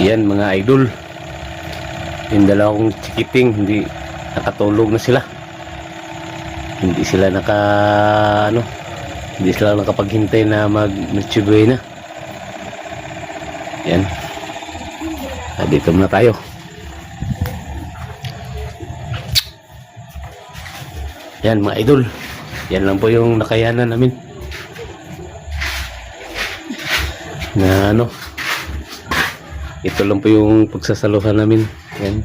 Yan mga idol, yung dalawang chikiting hindi nakatulog na sila. Hindi sila hindi sila nakapaghintay na mag-mitsubuhay na. Yan. Dito muna tayo. Yan mga idol, yan lang po yung nakayanan namin na ito lang po yung pagsasaluhan namin. Yan.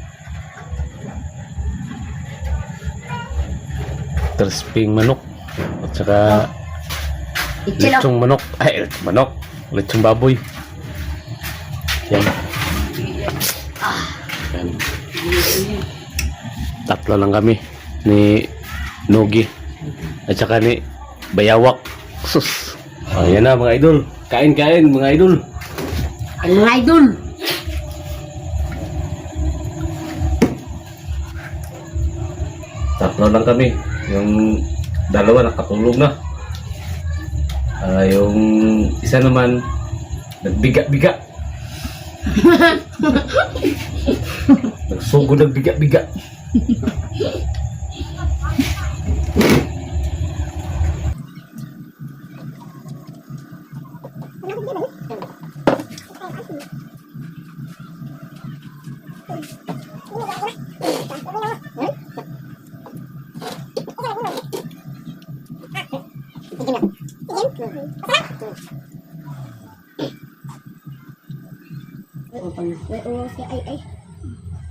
Crisping manok at saka lechong manok. Ay, manok. Lechong baboy. Yan. Yan. Tatlo lang kami ni Nogi at saka ni Bayawak. Sus. Ayan na mga idol. Kain mga idol. Mga idol. Tatlo lang kami. Yung dalawa nakatulog na. Yung isa naman nagbiga-biga. Nagsugod nagbiga-biga.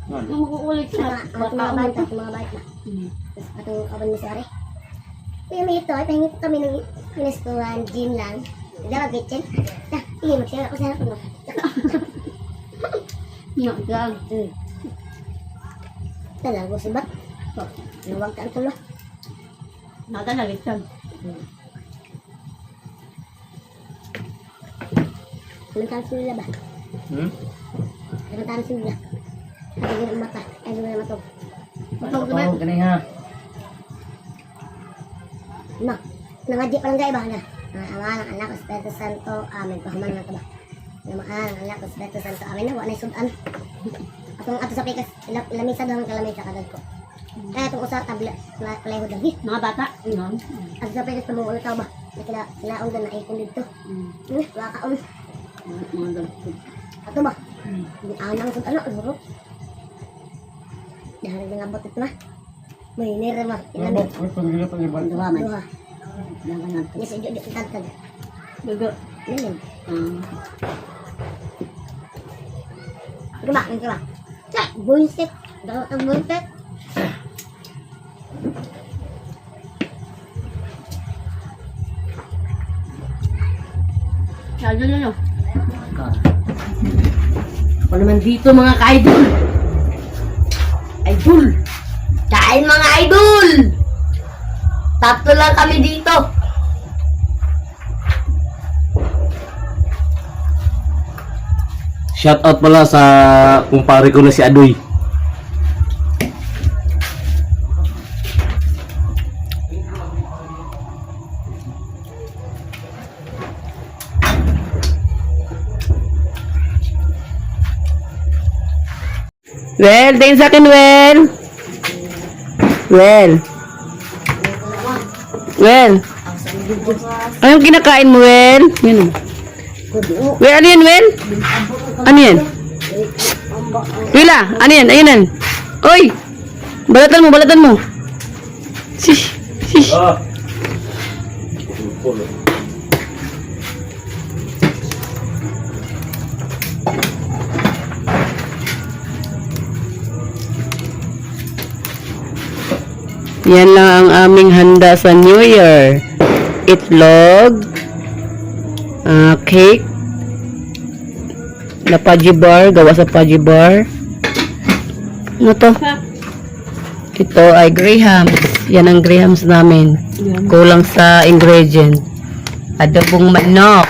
Makukulit na. Mga bata. Atong kaban mo sari. Kaya may ito, pahingi po kami ng pinestuhan, gym lang. Dapat kitchen. Sige, magsira ko sa harap mo. Yung gag. Talago si Bat. Nawag ka ang tulo. Nakalalit siya. Samantahan sila ba? Samantahan sila. Ay, gano'n ang mata. Ay, gano'n ang matog. Matog ba? Ganun nga. Ma, nangadya pa lang gaya ba na? Aman ang anak, Espiritu Santo, amen. Pahaman na ito ba? Aman ang anak, Espiritu Santo, amen na. Wala na sudan. Atong ato sa pikas, lamisa daw ang kalamay sa kadal ko. Kaya itong usap, palayo daw. Mga bata. Ato sa pikas, pamungulo tao ba? Kilaong doon na ikon dito. Wala ka on. Mga galit. Ato ba? Anang sudan na, burok. Dahil nga botit ma. May nira ma. Inamit. Duha man. Duha. Yes, tagtag. Dugo. Nilim. Gaba, gaba. Cak, buisit. Daw ang buisit. Lalo na no. Ako naman dito mga ka-idol. Idol. Kain mga idol. Tatlo lang kami dito. Shout out pala sa kumpare ko na si Adoy. Well, tingin sa akin, Well. Well. Well. Anong kinakain mo, Well? Yun. Well, ano yan, Well? Ano yan? Wila, ano yan? Ayun yan. Oy! Balatan mo. Shish. Yan lang ang aming handa sa New Year. Itlog, cake, na Pudgy bar, gawa sa Pudgy bar. Ano to? Ito ay grahams. Yan ang grahams namin. Kulang sa ingredient. Adobong manok.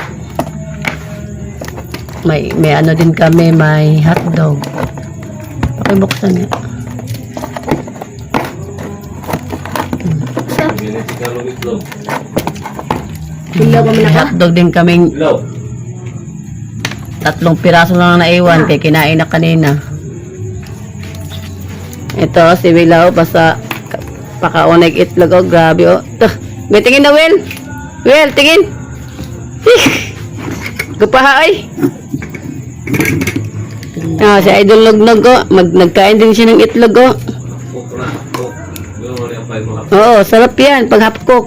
May ano din kami, may hotdog. Pakibuksan niya. Hotdog din kaming 3 piraso lang naiwan kay kinain na kanina. Ito, si Wilaw, basta pakaunay itlog. Oh, grabe, oh. Ito, may tingin na, Will. Will, tingin. Gupaha, ay. Ah, si Idol Nognog, oh. Nagkain din siya ng itlog, oh. Oo, sarap yan, pag half cook.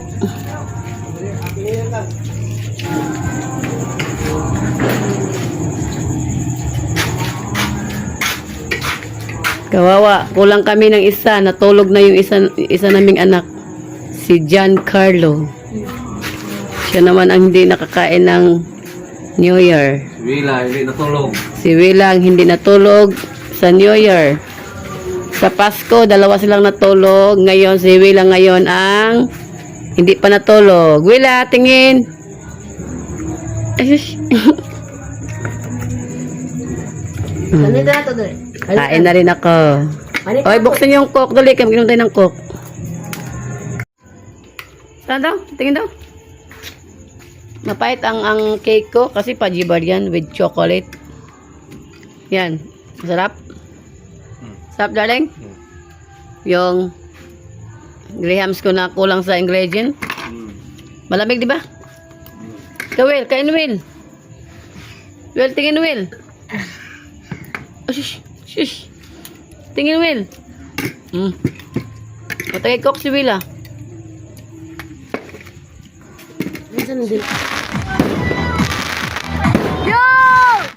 Kawawa, kulang kami ng isa, natulog na yung isa naming anak, si Giancarlo. Siya naman ang hindi nakakain ng New Year. Wila, hindi natulog. Si Wilang hindi natulog sa New Year. Sa Pasko, 2 silang natulog. Ngayon, si Wila ngayon ang hindi pa natulog. Wila, tingin. Ay, shush. Ganito na to, Dol. Kain na rin ako. Oy, buksan yung coke. Dali, kami tayo ng coke. Saan daw? Tingin daw. Mapait ang cake ko kasi pajibar yan with chocolate. Yan. Masarap. Sarap, darling. Yung grahams ko na kulang sa ingredient. Malamig, di ba? Ikaw, Will. Kain, Will. Will, tingin, Will. Oh, shush. Shush. Tingin, Will. Matagay coke si Will, ah. Minsan din. Yo!